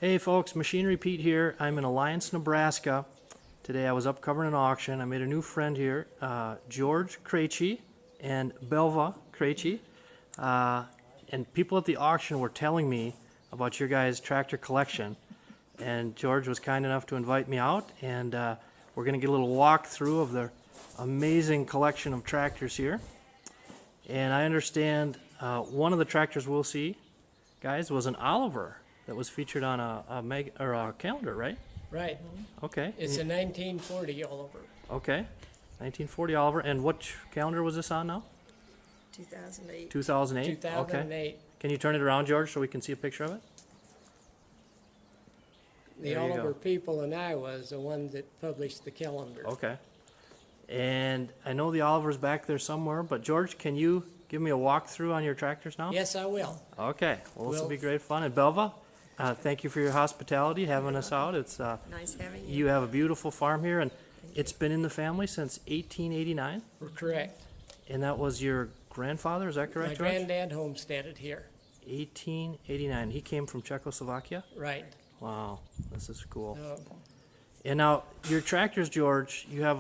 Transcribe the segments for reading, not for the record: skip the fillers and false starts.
Hey folks, Machinery Pete here. I'm in Alliance, Nebraska. Today I was up covering an auction. I made a new friend here, George Krejei and Belva Krejei. And people at the auction were telling me about your guys' tractor collection. And George was kind enough to invite me out, and we're going to get a little walkthrough of the amazing collection of tractors here. And I understand one of the tractors we'll see, guys, was an Oliver that was featured on a calendar, right? Right. Okay. It's a 1940 Oliver. Okay. 1940 Oliver. And which calendar was this on now? 2008. 2008? 2008. Okay. Can you turn it around, George, so we can see a picture of it? The There you Oliver go. people in Iowa is the one that published the calendar. Okay. And I know the Oliver's back there somewhere, but George, can you give me a walkthrough on your tractors now? Yes, I will. Okay. Well, this will Will. be great fun. And Belva, thank you for your hospitality, having us out. It's Nice having you. you have a beautiful farm here, and it's been in the family since 1889. We're correct. And that was your grandfather, is that My correct, George? granddad homesteaded here. 1889. He came from Czechoslovakia? Right. Wow, this is cool. Uh, And now, your tractors, George, you have,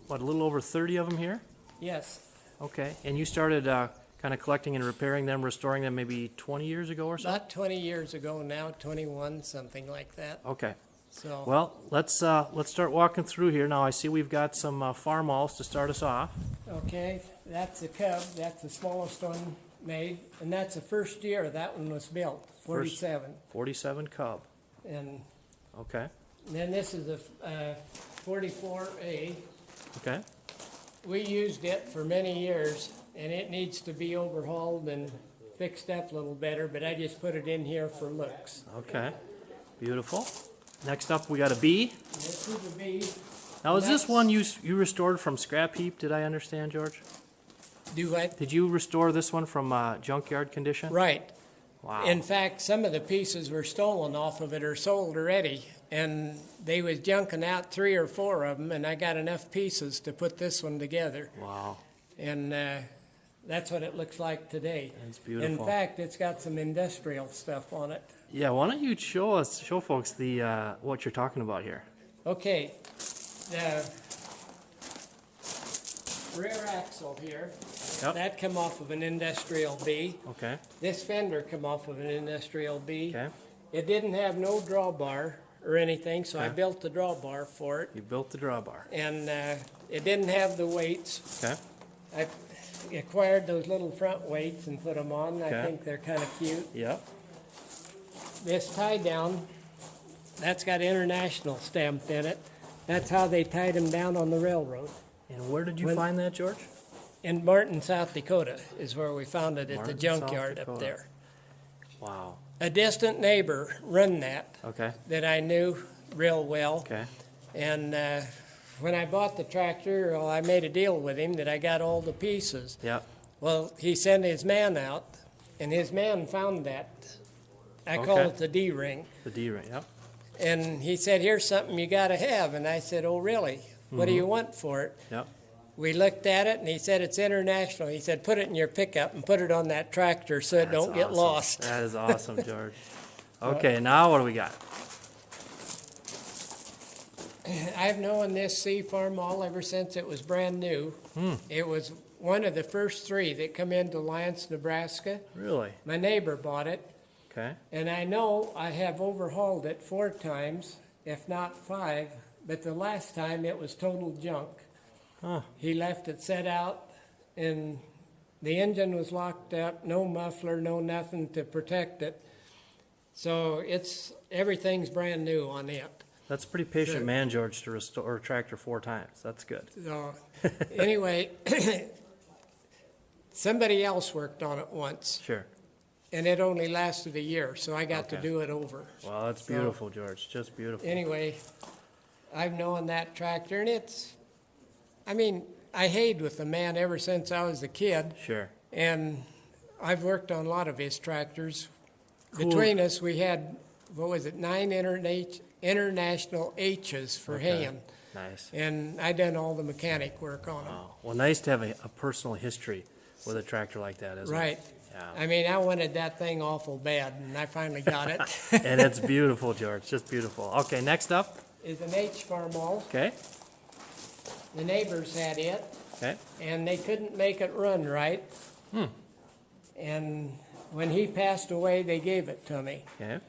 what, a little over 30 of them here? yes. Okay, and you started kind of collecting and repairing them, restoring them maybe 20 years ago or so? About 20 years ago now, 21, something like that. Okay, So, well, let's start walking through here. Now, I see we've got some farm alls to start us off. okay, that's a Cub. That's the smallest one made. And that's the first year that one was built, 47. 47 Cub, And okay, then this is a 44A. okay, We used it for many years, and it needs to be overhauled and fixed up a little better, but I just put it in here for looks. okay, beautiful. Next up, we got a B. This is a B. Now, is this That's- one you restored from scrap heap, did I understand, George? Do I? Did you restore this one from junkyard condition? Right. Wow. In fact, some of the pieces were stolen off of it or sold already, and they was junking out 3 or 4 of them, and I got enough pieces to put this one together. Wow, And that's what it looks like today. that's beautiful. In fact, it's got some industrial stuff on it. Yeah, why don't you show folks the what you're talking about here? Okay, the rear axle here, Yep. that come off of an industrial B. Okay. This fender come off of an industrial B. Okay. It didn't have no drawbar or anything, so I Okay. built the drawbar for it. You built the drawbar. And it didn't have the weights. Okay. I acquired those little front weights and put them on. Okay. I think they're kind of cute. Yep. This tie down, that's got international stamped in it. That's how they tied them down on the railroad. And where did you When- find that, George? In Martin, South Dakota is where we found it, at Martin, the South junkyard up Dakota. there. Wow. A distant neighbor run that Okay. I knew real well. Okay. And when I bought the tractor, well, I made a deal with him that I got all the pieces. Yep. Well, he sent his man out, and his man found that. I call Okay. it the D-ring. The D-ring. Yep. And he said, here's something you got to have. And I said, oh, really? What do you want for it? Yep. We looked at it, and he said, it's international. He said, put it in your pickup and put it on that tractor so it That's don't get awesome. lost. That is awesome, George. Okay, now what do we got? I've known this C farm all ever since it was brand new. It was one of the first 3 that come into Alliance, Nebraska. Really? My neighbor bought it, Okay. and I know I have overhauled it 4 times, if not 5, but the last time it was total junk. Huh. He left it set out, and the engine was locked up, no muffler, no nothing to protect it. So everything's brand new on it. That's a pretty patient Sure. man, George, to restore a tractor 4 times. That's good. So, anyway, somebody else worked on it once, Sure. and it only lasted a year, so I got to Okay. do it over. Well, that's So- beautiful, George. Just beautiful. Anyway, I've known that tractor, and I hayed with the man ever since I was a kid, Sure. and I've worked on a lot of his tractors. Cool. Between us, we had, 9 international H's for Okay. haying, Nice. and I done all the mechanic work on them. Wow. Well, nice to have a personal history with a tractor like that, isn't it? Right. Yeah. I mean, I wanted that thing awful bad, and I finally got it. And it's beautiful, George, just beautiful. Okay, next up. Is an H farmall. Okay, The neighbors had it, okay, and they couldn't make it run right. And when he passed away, they gave it to me. okay,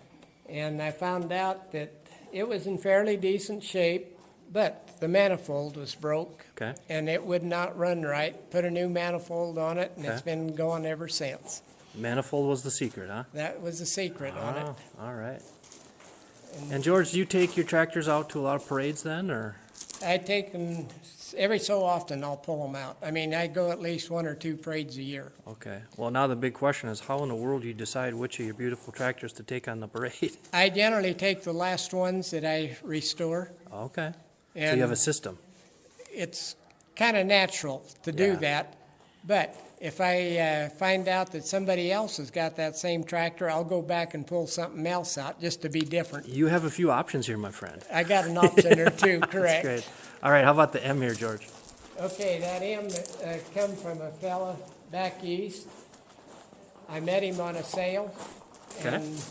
And I found out that it was in fairly decent shape, but the manifold was broke. okay. And it would not run right. Put a new manifold on it, and it's Okay. been going ever since. Manifold was the secret, huh? That was the secret on it. Oh, all right. And George, do you take your tractors out to a lot of parades then, or? I take them every so often. I'll pull them out. I mean, I go at least 1 or 2 parades a year. Okay. Well, now the big question is, how in the world do you decide which of your beautiful tractors to take on the parade? I generally take the last ones that I restore. Okay. So And you have a system. it's kind of natural to do Yeah. that. But if I find out that somebody else has got that same tractor, I'll go back and pull something else out just to be different. You have a few options here, my friend. I got an option or two, correct? That's great. All right, how about the M here, George? Okay, that M that come from a fella back east. I met him on a sale, Okay. and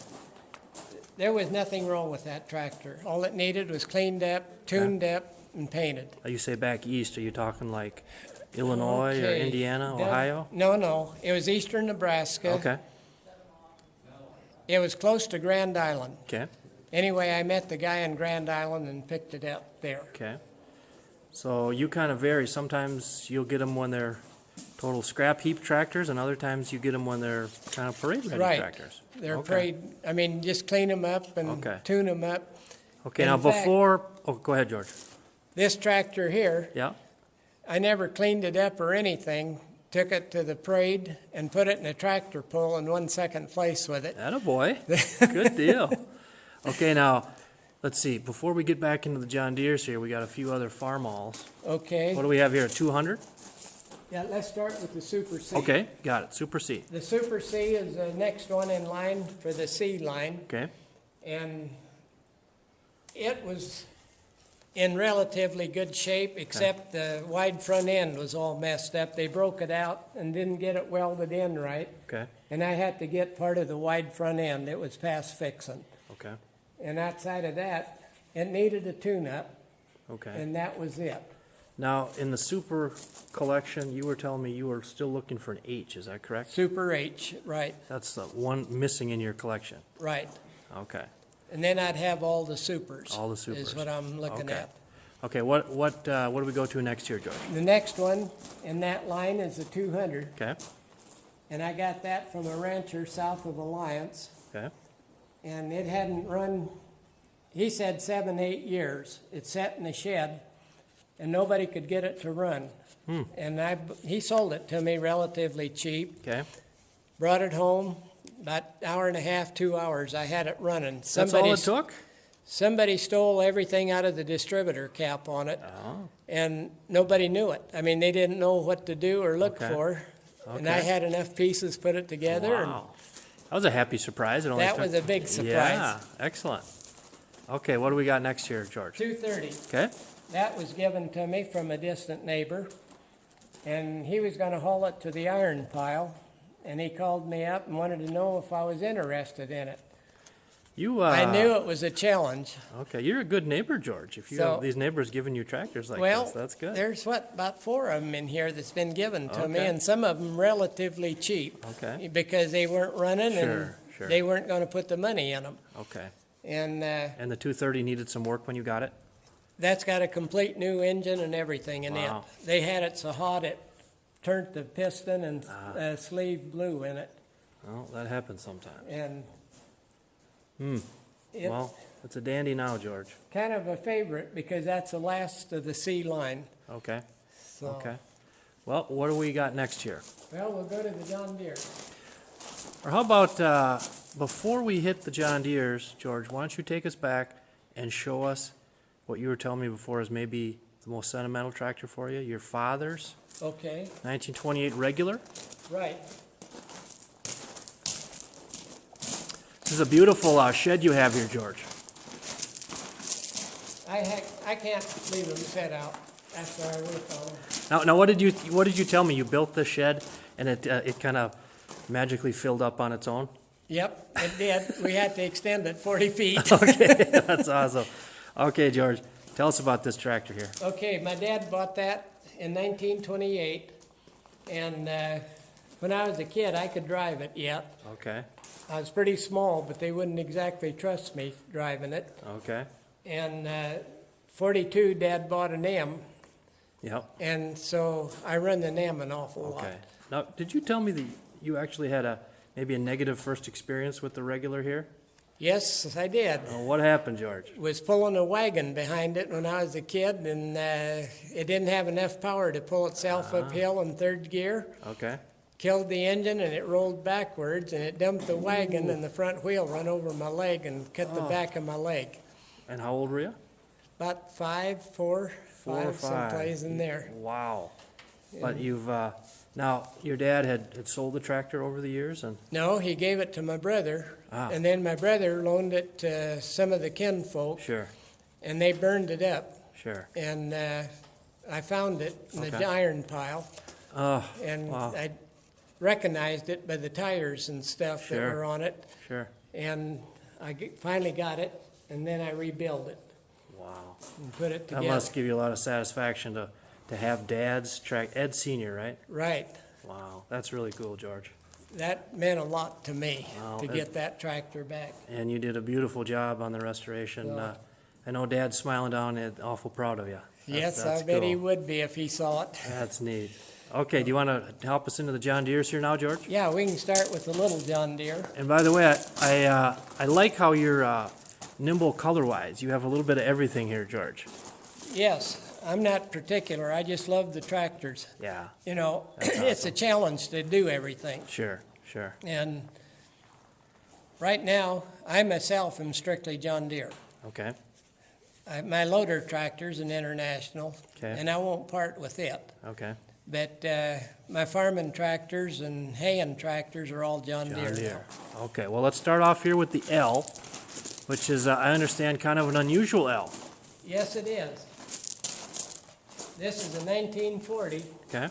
there was nothing wrong with that tractor. All it needed was cleaned up, tuned up, and painted. You say back east, are you talking like Illinois or Okay. Indiana, Doug- Ohio? No, it was eastern Nebraska. Okay, It was close to Grand Island. okay, Anyway, I met the guy in Grand Island and picked it up there. okay. So you kind of vary. Sometimes you'll get them when they're total scrap heap tractors, and other times you get them when they're kind of parade-ready Right. tractors. They're Okay. prayed, I mean, just clean them up and Okay. tune them up. Okay, In now fact- before, oh, go ahead, George. This tractor here, Yeah, I never cleaned it up or anything. Took it to the parade and put it in a tractor pull and won second place with it. attaboy. Good deal. Okay, now, let's see. Before we get back into the John Deeres here, we got a few other farmalls. Okay. What do we have here, 200? Yeah, let's start with the Super C. Okay, got it, Super C. The Super C is the next one in line for the C line. Okay, And it was in relatively good shape, except the wide front end was all messed up. They broke it out and didn't get it welded in right. okay, And I had to get part of the wide front end. It was past fixing. okay, And outside of that, it needed a tune-up, okay. and that was it. Now, in the Super collection, you were telling me you were still looking for an H, is that correct? Super H, right, That's the one missing in your collection. right. Okay, And then I'd have all the supers. All the supers. Is what I'm looking Okay. at. okay, what do we go to next here, George? The next one in that line is the 200, Okay, and I got that from a rancher south of Alliance, okay, and it hadn't run, he said 7, 8 years. It sat in the shed, and nobody could get it to run. And he sold it to me relatively cheap, okay. brought it home, about hour and a half, 2 hours, I had it running. That's all it took? Somebody stole everything out of the distributor cap on it, Oh, and nobody knew it. I mean, they didn't know what to do or look Okay. for. And I Okay. had enough pieces put it together. And wow. That was a happy surprise. It only that took- was a big surprise. Yeah, excellent. Okay, what do we got next here, George? 230. Okay, That was given to me from a distant neighbor, and he was going to haul it to the iron pile. And he called me up and wanted to know if I was interested in it. you, I knew it was a challenge. Okay, you're a good neighbor, George. If you So- have these neighbors giving you tractors like Well, this, that's good. there's about 4 of them in here that's been given to me, Okay. and some of them relatively cheap. Okay. Because they weren't running Sure, sure. and they weren't going to put the money in them. Okay. And And the 230 needed some work when you got it? that's got a complete new engine and everything in Wow. it. They had it so hot it turned the piston and sleeve blew in it. Well, that happens sometimes. And it's Well, it's a dandy now, George. kind of a favorite because that's the last of the C line. Okay, So, okay. Well, what do we got next here? Well, we'll go to the John Deere. Or how about, before we hit the John Deeres, George, why don't you take us back and show us what you were telling me before is maybe the most sentimental tractor for you, your father's Okay, 1928 regular? right. This is a beautiful shed you have here, George. I can't leave them set out after I work on them. Now, what did you tell me? You built the shed, and it kind of magically filled up on its own? Yep, it did. We had to extend it 40 feet. Okay, that's awesome. Okay, George, tell us about this tractor here. Okay, my dad bought that in 1928, and when I was a kid, I could drive it yet. Okay, I was pretty small, but they wouldn't exactly trust me driving it. okay, And 42, Dad bought an M, yep, and so I run the M an awful lot. okay. Now, did you tell me that you actually had maybe a negative first experience with the regular here? Yes, I did. What happened, George? Was pulling a wagon behind it when I was a kid, and it didn't have enough power to pull itself uphill in third gear. Okay, Killed the engine, and it rolled backwards, and it dumped the wagon, and the front wheel run over my leg and cut the back of my leg. and how old were you? About 5, 4, 4 or 5, 5. someplace in there. Wow. But you've, now, your dad had sold the tractor over the years, and, No, he gave it to my brother, Ah. and then my brother loaned it to some of the kinfolk, sure, and they burned it up. sure. And I found it in Okay. the iron pile, Oh, and wow. I recognized it by the tires and stuff Sure. that were on it. Sure. And I finally got it, and then I rebuilt it Wow. and put it That together. must give you a lot of satisfaction to have Dad's Ed Senior, right? Right. Wow, that's really cool, George. That meant a lot to me, Wow, to it- get that tractor back. And you did a beautiful job on the restoration. Yeah. I know Dad's smiling down and awful proud of you. Yes, That's I bet he cool. would be if he saw it. That's neat. Okay, do you want to help us into the John Deeres here now, George? Yeah, we can start with the little John Deere. And by the way, I like how you're nimble color-wise. You have a little bit of everything here, George. Yes, I'm not particular. I just love the tractors. Yeah, You know, That's it's a challenge to do everything. sure, sure. And right now, I myself am strictly John Deere. Okay, My loader tractor's an International, Okay. and I won't part with it. okay. But my farming tractors and haying tractors are all John John Deere. Deere. Okay, well, let's start off here with the L, which is, I understand, kind of an unusual L. Yes, it is. This is a 1940, Okay,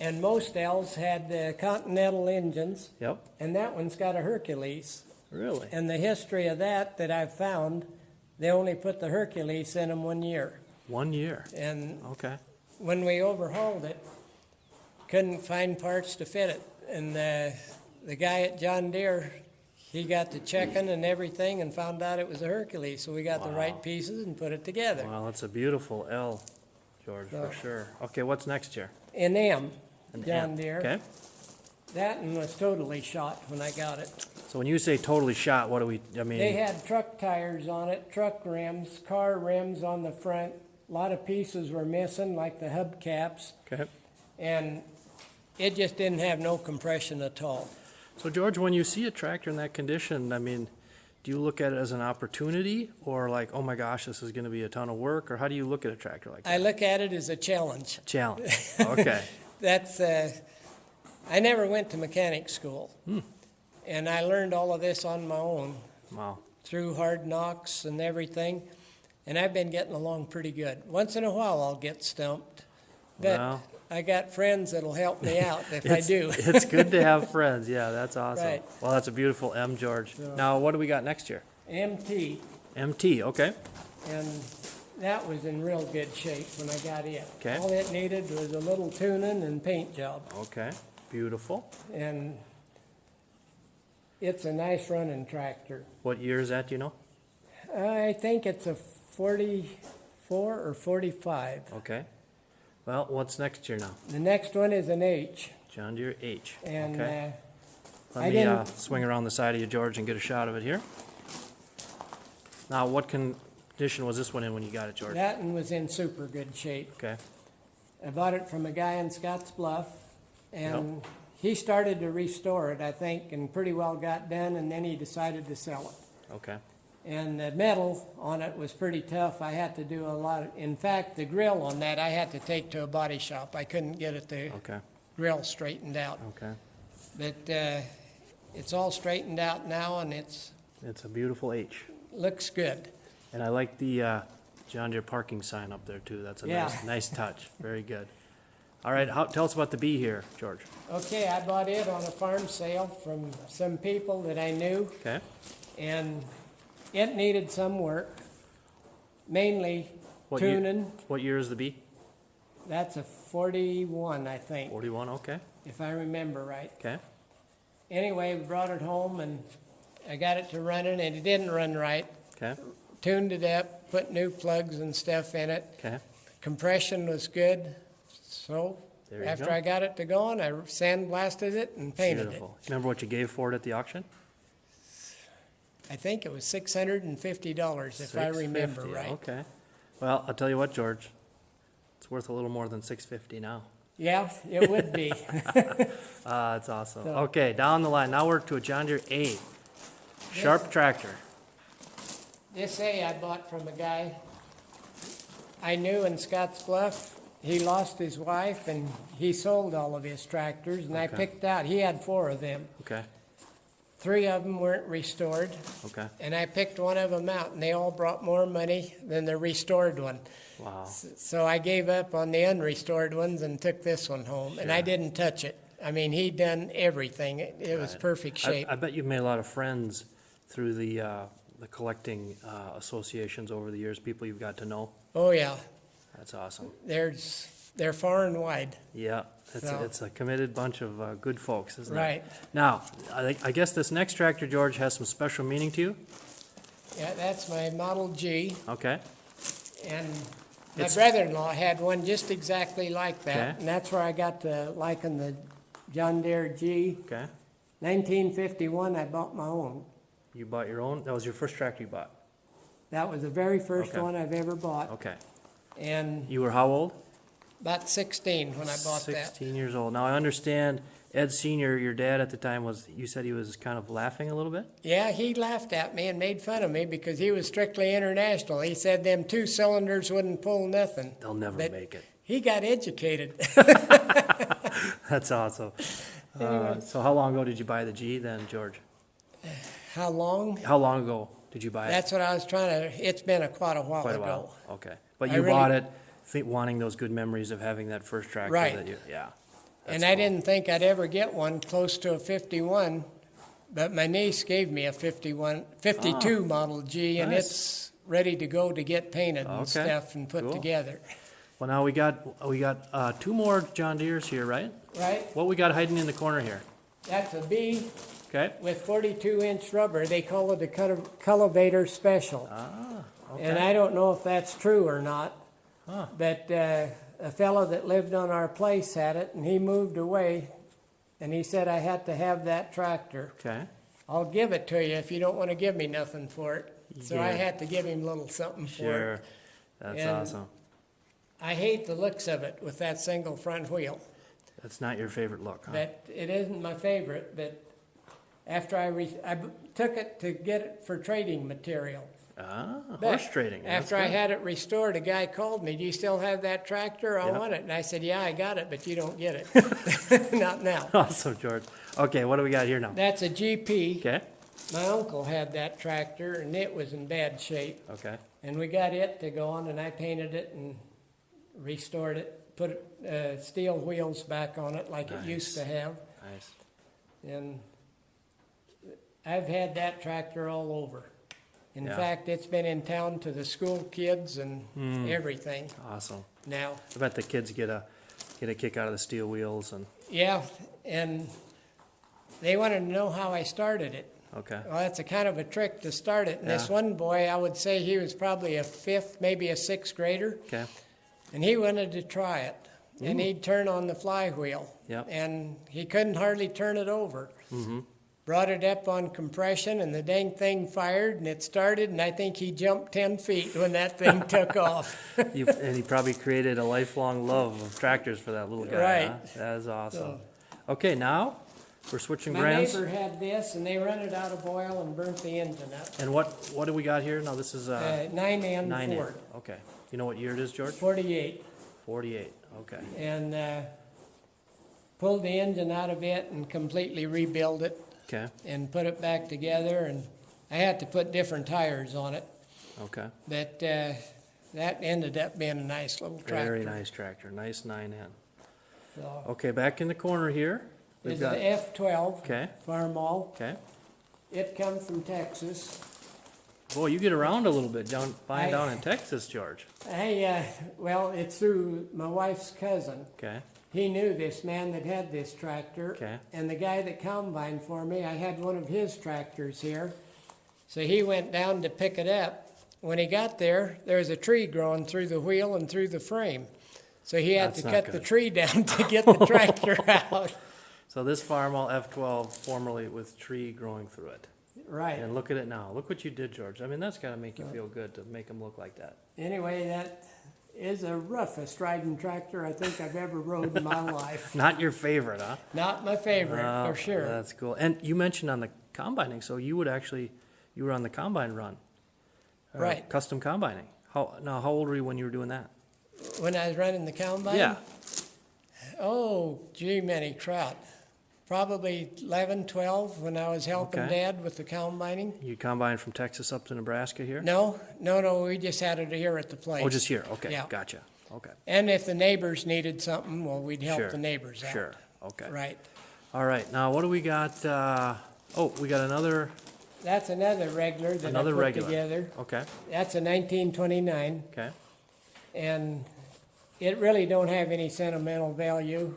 and most L's had Continental engines, yep, and that one's got a Hercules. really? And the history of that I've found, they only put the Hercules in them 1 year. 1 year, And okay. when we overhauled it, couldn't find parts to fit it. And the guy at John Deere, he got to checking and everything and found out it was a Hercules. So we got the Wow. right pieces and put it together. Well, it's a beautiful L, George, for So- sure. Okay, what's next here? An M, An John M. Deere. Okay, That one was totally shot when I got it. so when you say totally shot, what do we, I They mean, had truck tires on it, truck rims, car rims on the front. A lot of pieces were missing, like the hubcaps, okay. and it just didn't have no compression at all. So George, when you see a tractor in that condition, I mean, do you look at it as an opportunity or like, oh my gosh, this is gonna be a ton of work, or how do you look at a tractor like that? I look at it as a challenge. Challenge, okay, That's, I never went to mechanic school, and I learned all of this on my own wow, through hard knocks and everything, and I've been getting along pretty good. Once in a while, I'll get stumped, but Well. I got friends that'll help me out if I It's- do. It's good to have friends, yeah, that's awesome. Right. Well, that's a beautiful M, George. Now, what do we got next year? MT, MT, okay, and that was in real good shape when I got it. Okay. All it needed was a little tuning and paint job, okay, beautiful. and it's a nice running tractor. What year is that, do you know? I think it's a 44 or 45. Okay. Well, what's next year now? The next one is an H, John Deere H, and okay. I Let me didn't- swing around the side of you, George, and get a shot of it here. Now, what condition was this one in when you got it, George? that one was in super good shape. Okay, I bought it from a guy in Scotts Bluff, and he started to restore it, I think, and pretty well got done, and then he decided to sell it. okay, And the metal on it was pretty tough. I had to do a lot of, in fact, the grill on that I had to take to a body shop. I couldn't get it the okay, grill straightened out. okay. But it's all straightened out now, and it's It's a beautiful H. looks good. And I like the John Deere parking sign up there, too. That's a Yeah. nice touch. Very good. All right, tell us about the bee here, George. Okay, I bought it on a farm sale from some people that I knew, Okay. and it needed some work, mainly tuning. What year is the bee? That's a 41, I think, 41, okay. if I remember right. Okay. Anyway, we brought it home, and I got it to running, and it didn't run right. Okay. Tuned it up, put new plugs and stuff in it. Okay. Compression was good, so There you after go. I got it to going, I sandblasted it and painted Beautiful. Remember what you gave for it at the auction? it. I think it was $650, if I remember $650, right. Okay. Well, I'll tell you what, George. It's worth a little more than $650 now. Yeah, it would be. That's awesome. So- Okay, down the line. Now we're to a John Deere 8. Sharp tractor. This I bought from a guy I knew in Scotts Bluff. He lost his wife, and he sold all of his tractors, and I Okay. picked out, he had 4 of them. Okay. 3 of them weren't restored, Okay. and I picked one of them out, and they all brought more money than the restored one. Wow. So I gave up on the unrestored ones and took this one home, and I Sure. didn't touch it. I mean, he'd done everything. It was Right. perfect shape. I bet you've made a lot of friends through the collecting associations over the years, people you've got to know. Oh, yeah. That's awesome. They're far and wide. Yeah, So- it's a committed bunch of good folks, isn't it? Right. Now, I guess this next tractor, George, has some special meaning to you? Yeah, that's my Model G. Okay. And my It's- brother-in-law had one just exactly like that. Okay. And that's where I got to liking the John Deere G. Okay. 1951, I bought my own. You bought your own? That was your first tractor you bought? That was the very first Okay. one I've ever bought. Okay. And You were how old? about 16 when I bought that. 16 years old. Now, I understand Ed Sr., your dad at the time, you said he was kind of laughing a little bit? Yeah, he laughed at me and made fun of me because he was strictly international. He said them 2 cylinders wouldn't pull nothing. They'll never But make it. he got educated. That's awesome. Anyway. So how long ago did you buy the G then, George? How long? How long ago did you buy it? That's what I was trying to, it's been quite a while Quite a ago. while. Okay. But I you really- bought it wanting those good memories of having that first tractor Right. that you, yeah. And That's I cool. didn't think I'd ever get one close to a 51, but my niece gave me a 52 Model G, and Nice. it's ready to go to get painted and Okay. stuff and put Cool. together. Well, now we got 2 more John Deeres here, right? Right? What we got hiding in the corner here? That's a B Okay. with 42-inch rubber. They call it a cultivator special. Ah, okay. And I don't know if that's true or not, Huh. but a fellow that lived on our place had it, and he moved away, and he said I had to have that tractor. Okay. I'll give it to you if you don't want to give me nothing for it. So I Yeah. had to give him a little something for Sure. it. That's And- awesome. I hate the looks of it with that single front wheel, That's not your favorite look, huh? but it isn't my favorite. But after I took it to get it for trading material. Ah, But horse trading. That's After I good. had it restored, a guy called me, "Do you still have that tractor? I Yeah. want it." And I said, "Yeah, I got it, but you don't get it." Not now. Awesome, George. Okay, what do we got here now? That's a GP. Okay. My uncle had that tractor, and it was in bad shape. Okay. And we got it to go on, and I painted it and restored it, put steel wheels back on it like it used to have. Nice. And I've had that tractor all over. In Yeah. fact, it's been in town to the school kids and everything Awesome. now. I bet the kids get a kick out of the steel wheels and Yeah, and they wanted to know how I started it. okay. Well, that's a kind of a trick to start it. And this Yeah. one boy, I would say he was probably a 5th, maybe a 6th grader. Okay. And he wanted to try it. And he'd turn on the flywheel. Yep. And he couldn't hardly turn it over. Mm-hmm. Brought it up on compression, and the dang thing fired, and it started, and I think he jumped 10 feet when that thing took off. And he probably created a lifelong love of tractors for that little guy. Right. Huh? That is awesome. Okay, now we're switching My brands. neighbor had this, and they run it out of oil and burnt the engine up. And what do we got here? No, this is 9N 9 Ford, Okay. You know what year it is, George? 48. 48. Okay. And pulled the engine out of it and completely rebuilt it Okay. and put it back together. And I had to put different tires on it. Okay. But that ended up being a nice little tractor. Very nice tractor. Nice 9N. So Okay, back in the corner here. We've it's got, an F12 okay, Farmall. okay. It comes from Texas. Boy, you get around a little bit buying I- down in Texas, George. Well, it's through my wife's cousin. Okay, He knew this man that had this tractor. Okay. And the guy that combined for me, I had one of his tractors here. So he went down to pick it up. When he got there, there was a tree growing through the wheel and through the frame. So he had That's to not cut the good. tree down to get the tractor out. so this Farmall F12 formerly with tree growing through it. Right. And look at it now. Look what you did, George. I mean, that's got to make you feel good to make them look like that. Anyway, that is the roughest riding tractor I think I've ever rode in my life. Not your favorite, huh? Not my favorite, Oh, for sure. That's cool. And you mentioned on the combining, so you were on the combine run. Right. Custom combining. How old were you when you were doing that? When I was running the combine? Yeah. Oh, gee, many trout. Probably 11, 12 when I was helping Okay. Dad with the combining. You combined from Texas up to Nebraska here? No, we just had it here at the place. Oh, just here. Okay, Yeah. gotcha. Okay. And if the neighbors needed something, well, we'd help Sure, the neighbors out. Sure. Okay. Right. All right. Now, what do we got? We got another. That's another regular that Another I put regular. together. Okay. That's a 1929, Okay. and it really don't have any sentimental value.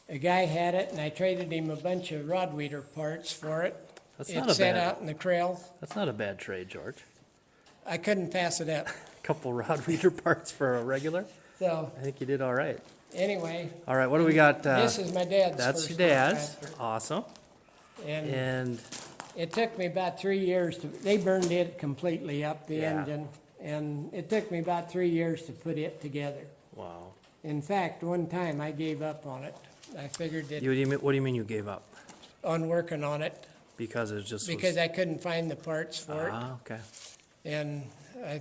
A guy had it, and I traded him a bunch of rod weeder parts for it. That's It not a sat bad. out in the trail. That's not a bad trade, George. I couldn't pass it up. Couple rod reader parts for a regular. So I think you did all right. anyway, All right. What do we got? this is my dad's That's first your dad's. tractor. Awesome. And And it took me about 3 years they burned it completely up, the Yeah. engine. And it took me about 3 years to put it together. wow. In fact, one time I gave up on it. I figured that What do you mean you gave up? on working on it Because it just because was. I couldn't find the parts for it. Okay. And I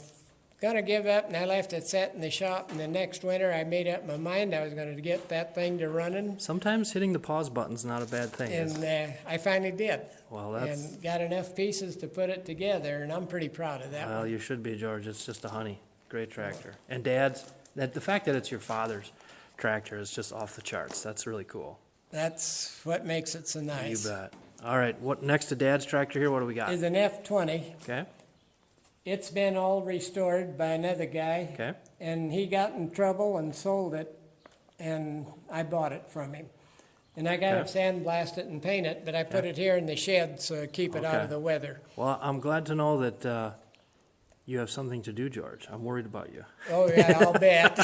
gonna give up, and I left it set in the shop. And the next winter, I made up my mind I was gonna get that thing to running. Sometimes hitting the pause button's not a bad thing. And I finally did. Well, that's. And got enough pieces to put it together, and I'm pretty proud of that Well, one. you should be, George. It's just a honey. Great tractor. And Dad's. The fact that it's your father's tractor is just off the charts. That's really cool. That's what makes it so nice. You bet. All right. What next to Dad's tractor here? What do we got? Is an F20. Okay. It's been all restored by another guy, Okay. and he got in trouble and sold it, and I bought it from him. And I got Okay. to sandblast it and paint it, but I put it here in the shed so keep it out Okay. of the weather. Well, I'm glad to know that you have something to do, George. I'm worried about you. Oh yeah, I'll bet.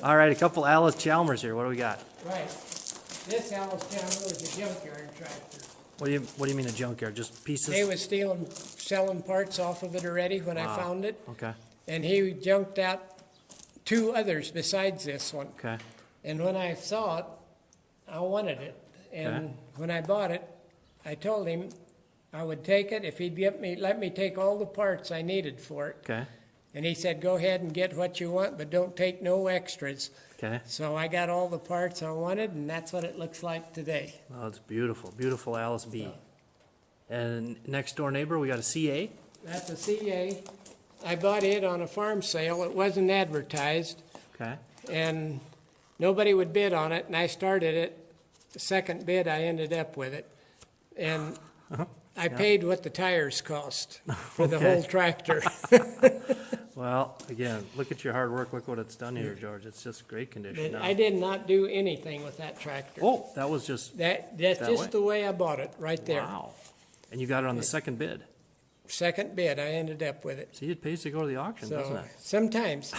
All right. A couple Alice Chalmers here. What do we got? Right. This Alice Chandler was a junkyard tractor. What do you mean a junkyard? Just pieces? They was selling parts off of it already when I Wow. found it, Okay. and he junked out 2 others besides this one. Okay. And when I saw it, I wanted it. And when I bought it, I told him I would take it if he'd let me take all the parts I needed for it. Okay. And he said, go ahead and get what you want, but don't take no extras. Okay. So I got all the parts I wanted, and that's what it looks like today. Oh, it's beautiful. Beautiful Alice B. And next door neighbor, we got a CA. That's a CA. I bought it on a farm sale. It wasn't advertised, Okay. and nobody would bid on it, and I started it. The second bid, I ended up with it. And I paid what the tires cost for the Okay. whole tractor. Well, again, look at your hard work. Look what it's done here, George. It's just great condition But now. I did not do anything with that tractor. Oh, that was just, That's that just way. the way I bought it, right there. wow. And you got it on the second bid. Second bid, I ended up with it. See, it pays to go to the auction, doesn't So it? sometimes,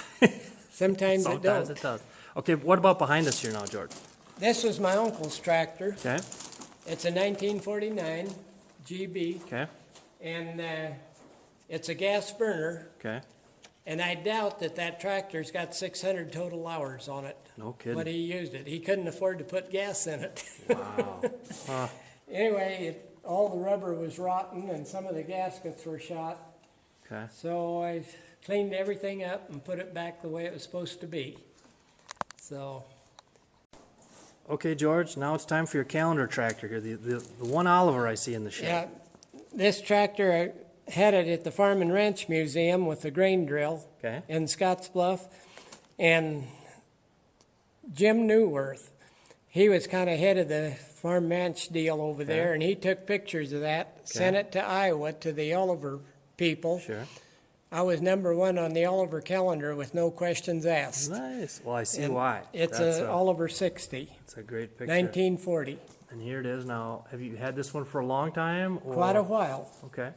sometimes it Sometimes don't. it does. Okay, what about behind us here now, George? This was my uncle's tractor. Okay, It's a 1949 GB, okay, and it's a gas burner. okay. And I doubt that tractor's got 600 total hours on it. No kidding. But he used it. He couldn't afford to put gas in it. Wow. Anyway, all the rubber was rotten and some of the gaskets were shot. Okay. So I cleaned everything up and put it back the way it was supposed to be. So, Okay, George, now it's time for your calendar tractor here. The one Oliver I see in the yeah, shed. this tractor, I had it at the Farm and Ranch Museum with the grain drill Okay. in Scottsbluff. And Jim Newworth. He was kind of head of the farm ranch deal over there, and he took pictures of that, sent it to Iowa to the Oliver people. Sure. I was #1 on the Oliver calendar with no questions asked. Nice. Well, I see And why. It's That's a Oliver 60, It's a great picture. 1940. And here it is now. Have you had this one for a long time? Or? Quite a while. Okay.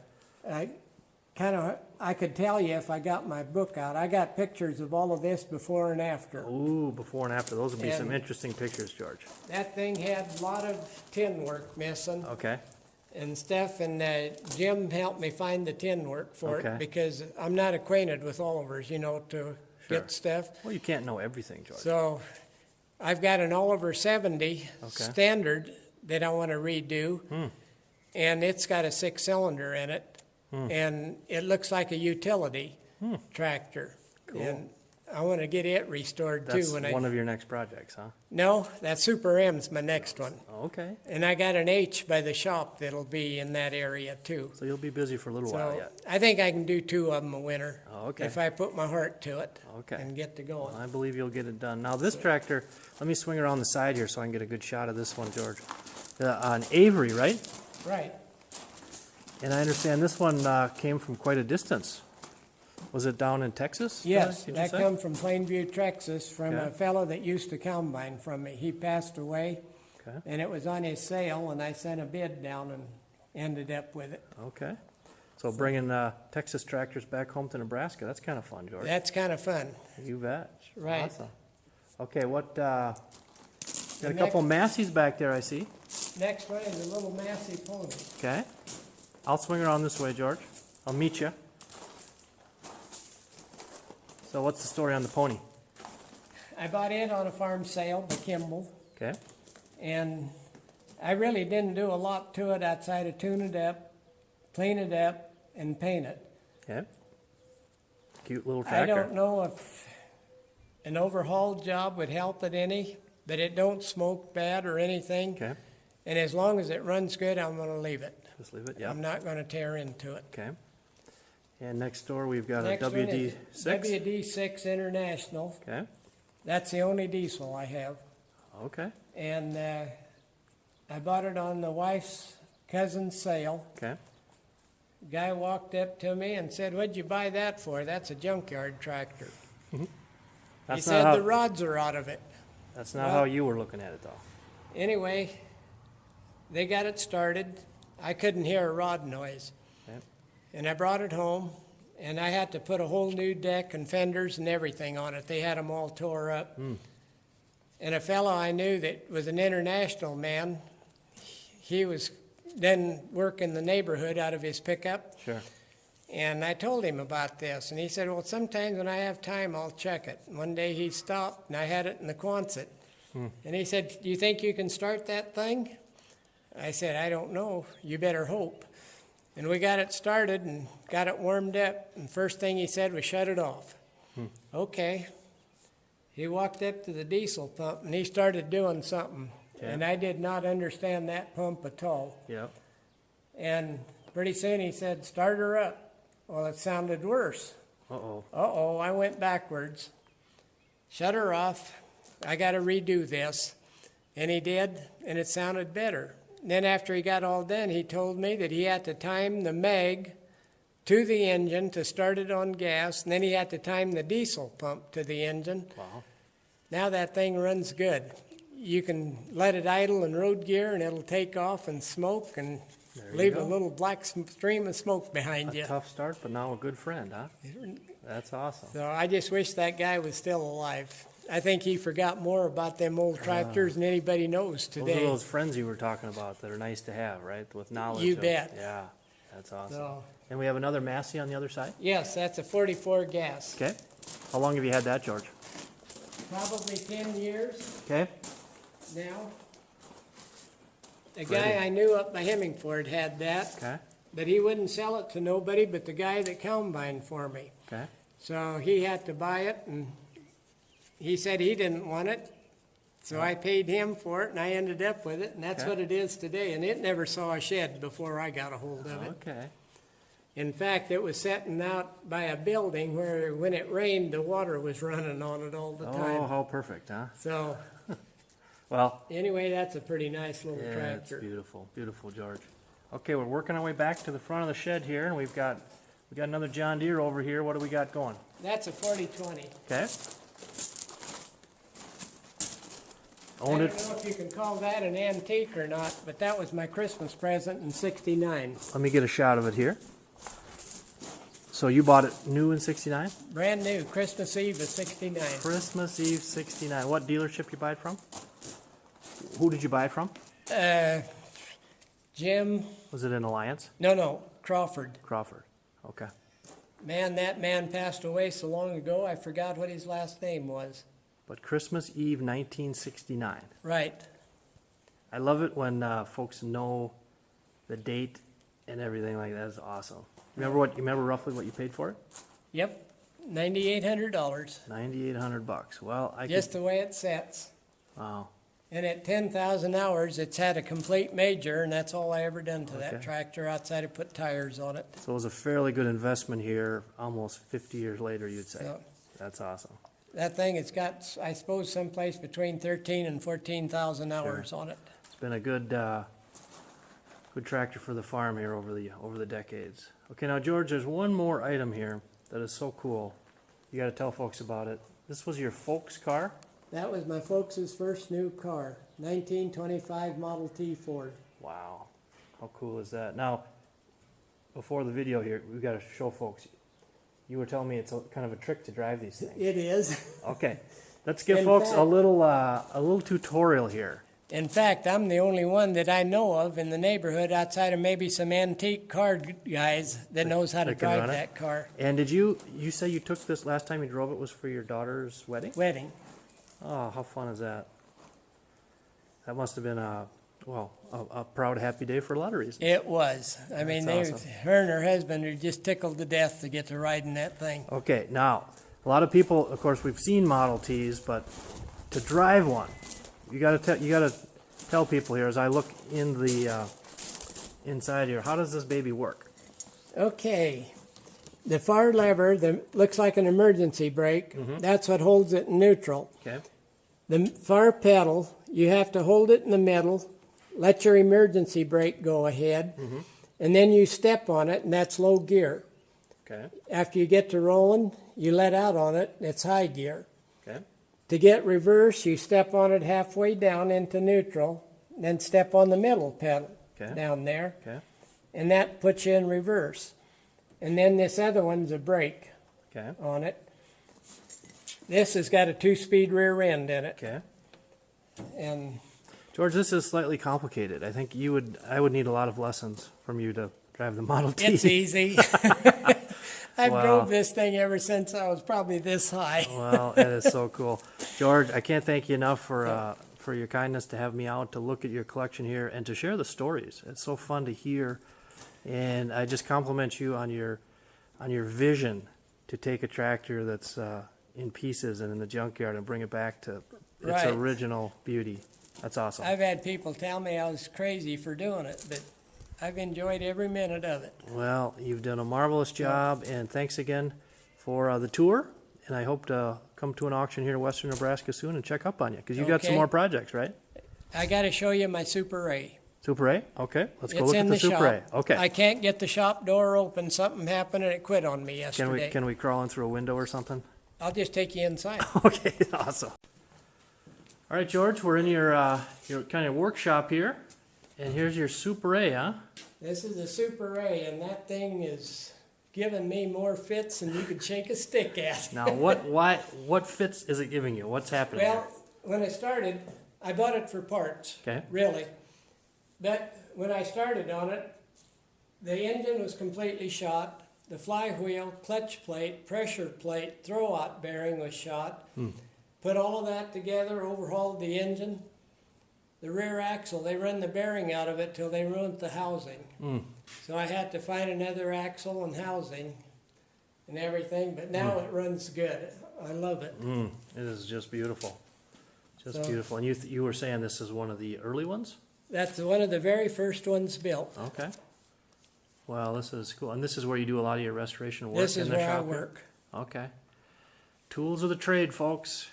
I could tell you if I got my book out. I got pictures of all of this before and after. Ooh, before and after. Those would be some And- interesting pictures, George. That thing had a lot of tin work missing Okay. and stuff, and Jim helped me find the tin work for Okay. it because I'm not acquainted with Olivers, to Sure. get stuff. Well, you can't know everything, George. So I've got an Oliver 70 Okay. standard that I want to redo, and it's got a 6-cylinder in it, and it looks like a utility tractor. Cool. And I want to get it restored That's too. one of your next projects, huh? No, that Super M's my next one. Oh, okay. And I got an H by the shop that'll be in that area too. So you'll be busy for a little while So yet. I think I can do 2 of them a winter. Oh, okay. If I put my heart to it. Okay. And get to going. Well, I believe you'll get it done. Now, this tractor, let me swing around the side here so I can get a good shot of this one, George. On Avery, right? Right. And I understand this one came from quite a distance. Was it down in Texas? Yes, did you that say? come from Plainview, Texas, from Okay. a fellow that used to combine from me. He passed away, Okay. and it was on his sale, and I sent a bid down and ended up with it. Okay. So bringing Texas tractors back home to Nebraska, that's kind of fun, George. That's kind of fun. You bet. Right. Awesome. Okay, got a next- couple Massies back there, I see. Next one is a little Massey pony. Okay. I'll swing around this way, George. I'll meet you. So what's the story on the pony? I bought it on a farm sale by Kimball, Okay. and I really didn't do a lot to it outside of tune it up, clean it up, and paint it. Okay. Cute little I tractor. don't know if an overhaul job would help it any, but it don't smoke bad or anything. Okay. And as long as it runs good, I'm gonna leave it. Just leave it. Yeah. I'm not gonna tear into it. Okay. And next door we've got Next a one is WD6. WD6 International. Okay. That's the only diesel I have. Okay. And I bought it on the wife's cousin's sale. Okay. Guy walked up to me and said, "What'd you buy that for?" "That's a junkyard tractor." He That's said, not "The how, rods are out of it." that's not well- how you were looking at it, though. Anyway, they got it started. I couldn't hear a rod noise. Okay. And I brought it home, and I had to put a whole new deck and fenders and everything on it. They had them all tore up. And a fellow I knew that was an international man, he was then working the neighborhood out of his pickup. Sure. And I told him about this, and he said, "Well, sometimes when I have time, I'll check it." And one day he stopped, and I had it in the Quonset. And he said, "Do you think you can start that thing?" I said, "I don't know. You better hope." And we got it started and got it warmed up, and first thing he said was, "Shut it off." Okay. He walked up to the diesel pump, and he started doing something. Yeah. And I did not understand that pump at all. Yeah. And pretty soon he said, "Start her up." Well, it sounded worse. Uh-oh. Uh-oh, I went backwards. Shut her off. I got to redo this. And he did, and it sounded better. Then after he got all done, he told me that he had to time the mag to the engine to start it on gas, and then he had to time the diesel pump to the engine. Wow. Now that thing runs good. You can let it idle in road gear, and it'll take off and smoke and There you leave a go. little black stream of smoke behind A you. tough start, but now a good friend, huh? That's awesome. So I just wish that guy was still alive. I think he forgot more about them old tractors than anybody knows Those are today. those friends you were talking about that are nice to have, right? With knowledge. You of- bet. Yeah. That's awesome. So, And we have another Massey on the other side? yes, that's a 44 gas. Okay. How long have you had that, George? Probably 10 years Okay. now. The Pretty. guy I knew up by Hemingford had that, Okay. but he wouldn't sell it to nobody but the guy that combined for me. Okay. So he had to buy it, and he said he didn't want it. So I paid him for it, and I ended up with it, and that's Okay. what it is today. And it never saw a shed before I got a hold of it. Okay. In fact, it was sitting out by a building where when it rained, the water was running on it all the Oh, time. how perfect, huh? So Well, anyway, that's a pretty nice little yeah, it's tractor. beautiful, beautiful, George. Okay, we're working our way back to the front of the shed here, and we got another John Deere over here. What do we got going? That's a 4020. Okay. I Owned don't it. know if you can call that an antique or not, but that was my Christmas present in '69. Let me get a shot of it here. So you bought it new in '69? Brand new, Christmas Eve of '69. Christmas Eve '69. What dealership you buy it from? Who did you buy it from? Jim, Was it in Alliance? no, Crawford. Crawford. Okay. Man, that man passed away so long ago, I forgot what his last name was. But Christmas Eve 1969. Right. I love it when folks know the date and everything like that. Is awesome. Remember roughly what you paid for it? Yep, $9,800, $9,800. Well, just the way it sets. Wow. And at 10,000 hours, it's had a complete major, and that's all I ever done to that Okay. tractor outside of put tires on it. So it was a fairly good investment here, almost 50 years later, you'd say. So That's awesome. that thing, it's got, I suppose, someplace between 13 and 14,000 hours on it. It's been a good tractor for the farm here over the decades. Okay, now George, there's one more item here that is so cool. You got to tell folks about it. This was your folks' car. That was my folks' first new car, 1925 Model T Ford. Wow, how cool is that? Now, before the video here, we've got to show folks. You were telling me it's kind of a trick to drive these things. It is. Okay, let's give In folks fact- a little tutorial here. In fact, I'm the only one that I know of in the neighborhood outside of maybe some antique car guys that knows how to that can drive run it? that car. And did you say you took this last time you drove it was for your daughter's wedding? Wedding. Oh, how fun is that? That must have been a proud, happy day for a lot of reasons. It was. I mean, That's awesome. her and her husband are just tickled to death to get to riding that thing. Okay, now, a lot of people, of course, we've seen Model Ts, but to drive one, you gotta tell people here as I look in the inside here, how does this baby work? Okay. The far lever that looks like an emergency brake, that's what holds it in neutral. Okay, The far pedal, you have to hold it in the middle, let your emergency brake go ahead, and then you step on it, and that's low gear. okay, After you get to rolling, you let out on it, it's high gear. okay, To get reverse, you step on it halfway down into neutral, then step on the middle pedal Okay. down there, okay, and that puts you in reverse. And then this other one's a brake okay, on it. This has got a 2-speed rear end in it. okay. And George, this is slightly complicated. I think I would need a lot of lessons from you to drive the Model T. it's easy. I've Wow. drove this thing ever since I was probably this high. Well, it is so cool. George, I can't thank you enough for your kindness to have me out to look at your collection here and to share the stories. It's so fun to hear, and I just compliment you on your vision to take a tractor that's in pieces and in the junkyard and bring it back to its Right. original beauty. That's awesome. I've had people tell me I was crazy for doing it, but I've enjoyed every minute of it. Well, you've done a marvelous job, and thanks again for the tour. And I hope to come to an auction here in western Nebraska soon and check up on you, because you got some Okay. more projects, right? I got to show you my Super A. Super A? Okay, let's go It's look in at the the Super shop. A. Okay. I can't get the shop door open. Something happened and it quit on me yesterday. Can we crawl in through a window or something? I'll just take you inside. Okay, awesome. All right, George, we're in your kind of workshop here, and here's your Super A, huh? This is a Super A, and that thing is giving me more fits than you could shake a stick at. Now, what fits is it giving you? What's happening Well, when I started, I bought it for parts. Okay. Really. But when I started on it, the engine was completely shot. The flywheel, clutch plate, pressure plate, throwout bearing was shot. Put all of that together, overhauled the engine. The rear axle, they run the bearing out of it till they ruined the housing. So I had to find another axle and housing and everything, but now it runs good. I love it. It is just beautiful. Just So- beautiful. And you were saying this is one of the early ones? That's one of the very first ones built. Okay. Well, this is cool. And this is where you do a lot of your restoration work This in is the where I shop here? work. Okay. Tools of the trade, folks.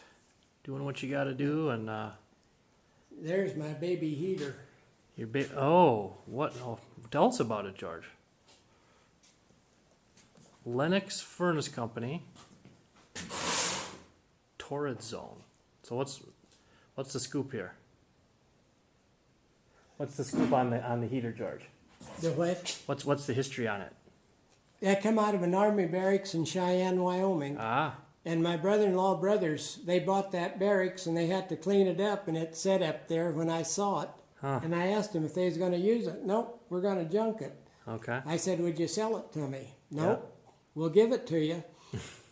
Doing what you got to do, and There's my baby heater. oh, what? Oh, tell us about it, George. Lennox Furnace Company, Torrid Zone. So what's the scoop here? What's the scoop on the heater, George? The what? What's the history on it? That come out of an army barracks in Cheyenne, Wyoming. Ah, And my brother-in-law brothers, they bought that barracks and they had to clean it up, and it sat up there when I saw it. Huh. And I asked them if they was going to use it. Nope, we're going to junk it. okay. I said, would you sell it to me? Nope, we'll give it to you.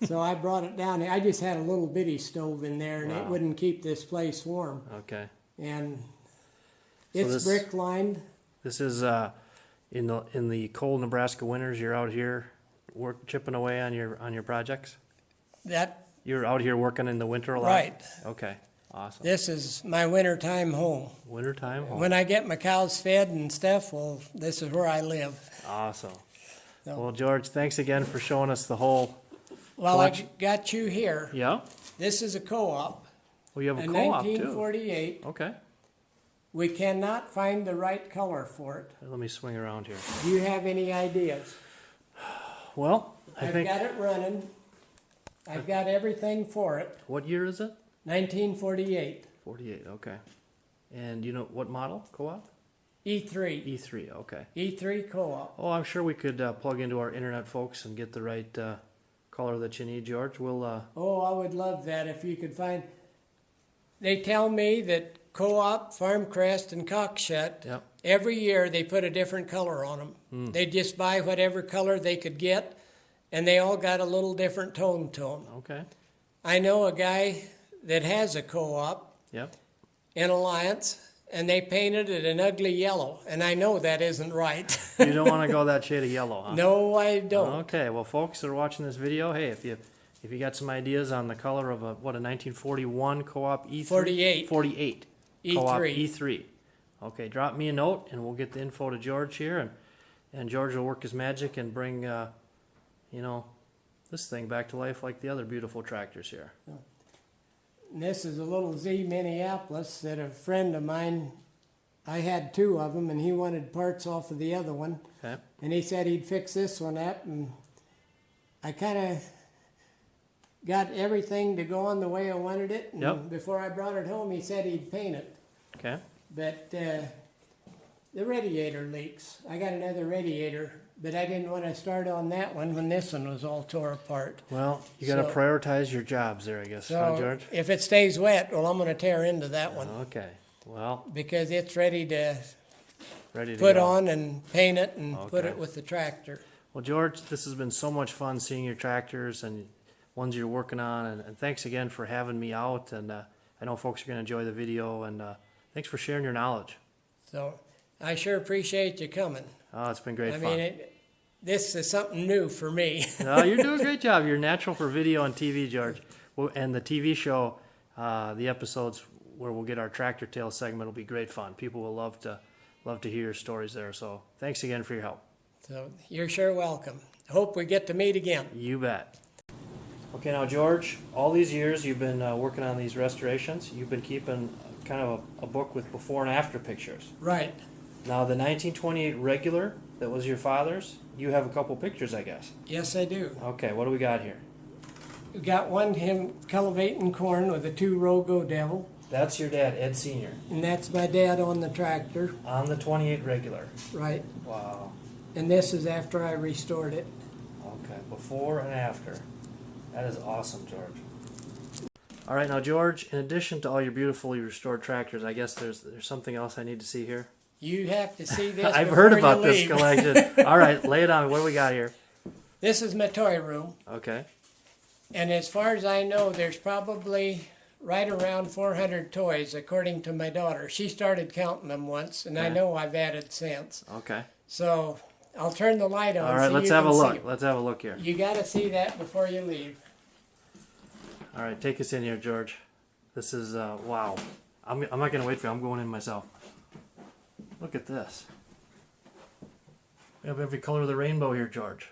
So I brought it down. I just had a little bitty stove in there, and it Wow. wouldn't keep this place warm. Okay. And So it's this- brick lined. This is in the cold Nebraska winters. You're out here chipping away on your projects. That You're out here working in the winter a lot. right. Okay. Awesome. This is my wintertime home. Wintertime. When I get my cows fed and stuff, well, this is where I live. Awesome. So- Well, George, thanks again for showing us the whole. Well, I Collection. got you here. Yeah. This is a co-op. Well, you have a In co-op too. 1948, Okay. we cannot find the right color for it. Let me swing around here. Do you have any ideas? Well, I I've think. got it running. I've got everything for it. What year is it? 1948, 48. Okay. And you know what model? Co-op? E3, E3. Okay. E3 co-op. Oh, I'm sure we could plug into our internet folks and get the right color that you need, George. We'll. Oh, I would love that if you could find. They tell me that Co-op, Farmcrest, and Cockshut, Yep. every year they put a different color on them. They just buy whatever color they could get, and they all got a little different tone to them. Okay. I know a guy that has a co-op Yep. in Alliance, and they painted it an ugly yellow, and I know that isn't right. You don't want to go that shade of yellow, huh? No, I don't. Okay. Well, folks that are watching this video, hey, if you got some ideas on the color of a 1941 Co-op E3. 48. 48. E3. Co-op E3. Okay. Drop me a note, and we'll get the info to George here, and George will work his magic and bring this thing back to life like the other beautiful tractors here. And this is a little Z Minneapolis that a friend of mine, I had two of them, and he wanted parts off of the other one. Okay. And he said he'd fix this one up, and I kind of got everything to go on the way I wanted it. And Yep. before I brought it home, he said he'd paint it. Okay. But the radiator leaks. I got another radiator, but I didn't want to start on that one when this one was all tore apart. Well, you got to So- prioritize your jobs there, I guess, huh, So George? if it stays wet, well, I'm going to tear into that one Okay. Well, because it's ready to ready to put go. on and paint it and put Okay. it with the tractor. Well, George, this has been so much fun seeing your tractors and ones you're working on, and thanks again for having me out. And I know folks are going to enjoy the video, and thanks for sharing your knowledge. So I sure appreciate you coming. Oh, it's been great I fun. mean, this is something new for me. No, you're doing a great job. You're natural for video and TV, George. And the TV show, the episodes where we'll get our tractor tale segment will be great fun. People will love to hear your stories there. So thanks again for your help. So you're sure welcome. Hope we get to meet again. You bet. Okay, now George, all these years you've been working on these restorations. You've been keeping kind of a book with before and after pictures. Right. Now the 1928 regular that was your father's, you have a couple pictures, I guess. Yes, I do. Okay, what do we got here? We got one him cultivating corn with a 2-row go devil, That's your dad, Ed Sr., and that's my dad on the tractor. on the 28 regular. Right. Wow. And this is after I restored it. Okay, before and after. That is awesome, George. All right, now George, in addition to all your beautifully restored tractors, I guess there's something else I need to see here. You have to see this. I've before heard you about this leave. collection. All right, lay it on. What do we got here? This is my toy room, Okay. and as far as I know, there's probably right around 400 toys, according to my daughter. She started counting them once, and I Yeah. know I've added since. Okay. So I'll turn the light on. All right, so let's you have a can look. see. Let's have a look here. You got to see that before you leave. All right, take us in here, George. This is, wow. I'm not going to wait for you. I'm going in myself. Look at this. We have every color of the rainbow here, George.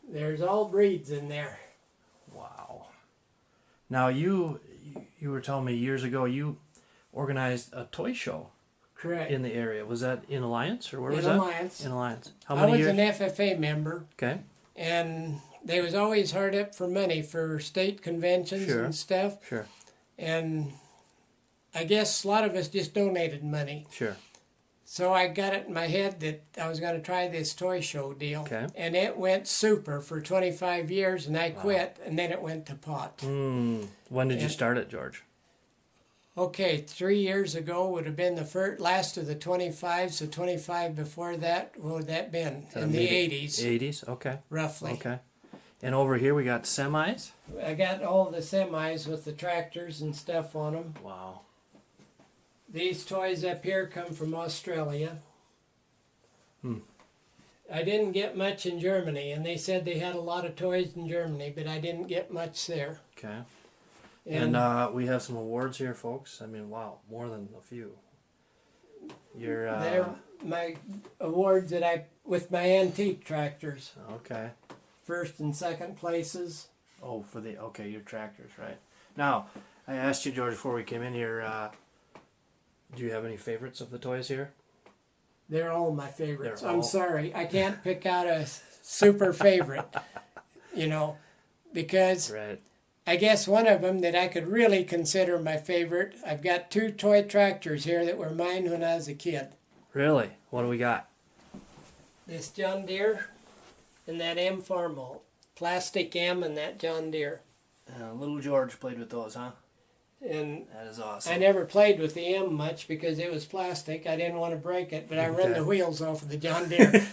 There's all breeds in there. Wow. Now you were telling me years ago you organized a toy show Correct. in the area. Was that in Alliance or where was In that? Alliance. In Alliance. How I many was years? an FFA member, Okay. and they was always hard up for money for state conventions Sure. and stuff. Sure. And I guess a lot of us just donated money. Sure. So I got it in my head that I was going to try this toy show deal. Okay. And it went super for 25 years, and I quit, and then it went to pot. When did you And- start it, George? Okay, 3 years ago would have been the first, last of the 25, so 25 before that, what would that been? In the 80s, 80s. Okay. roughly. Okay. And over here we got semis. I got all the semis with the tractors and stuff on them. Wow. These toys up here come from Australia. I didn't get much in Germany, and they said they had a lot of toys in Germany, but I didn't get much there. Okay. And we have some awards here, folks. I mean, wow, more than a few. You're they're my awards that I with my antique tractors, okay. first and second places. Oh, for the your tractors, right? Now, I asked you, George, before we came in here. Do you have any favorites of the toys here? They're all my favorites. They're I'm all- sorry, I can't pick out a super favorite, because Right. I guess one of them that I could really consider my favorite. I've got 2 toy tractors here that were mine when I was a kid. Really? What do we got? This John Deere and that M Farmall. Plastic M and that John Deere. Little George played with those, huh? And That is awesome. I never played with the M much because it was plastic. I didn't want to break it, but I run Okay. the wheels off of the John Deere.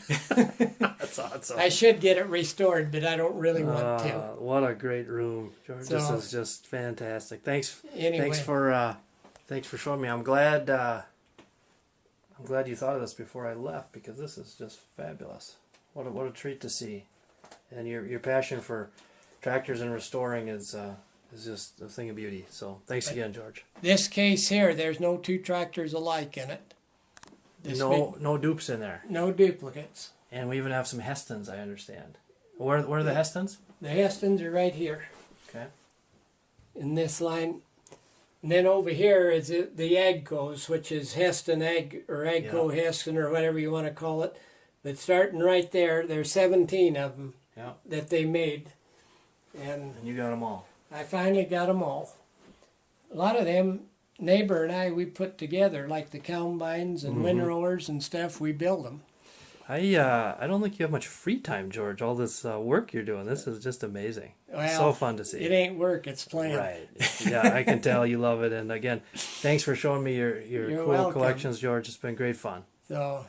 That's awesome. I should get it restored, but I don't really want to. What a great room, George. This So- is just fantastic. Thanks. Anyway. Thanks for showing me. I'm glad you thought of this before I left because this is just fabulous. What a treat to see. And your passion for tractors and restoring is just a thing of beauty. So thanks again, George. This case here, there's no 2 tractors alike in it. This No dupes in there. no duplicates. And we even have some Hestons, I understand. Where are the Hestons? The Hestons are right here Okay. in this line. And then over here is the Agcos, which is Heston Ag or Agco Heston or whatever you want to call it. But starting right there, there's 17 of them Yeah. that they made. And And you got them all. I finally got them all. A lot of them, neighbor and I, we put together, like the combines and windrowers and stuff, we build them. I don't think you have much free time, George. All this work you're doing. This is just amazing. Well, So fun to see. It ain't work, it's playing. Right. Yeah, I can tell you love it. And again, thanks for showing me your You're cool welcome. collections, George. It's been great fun. So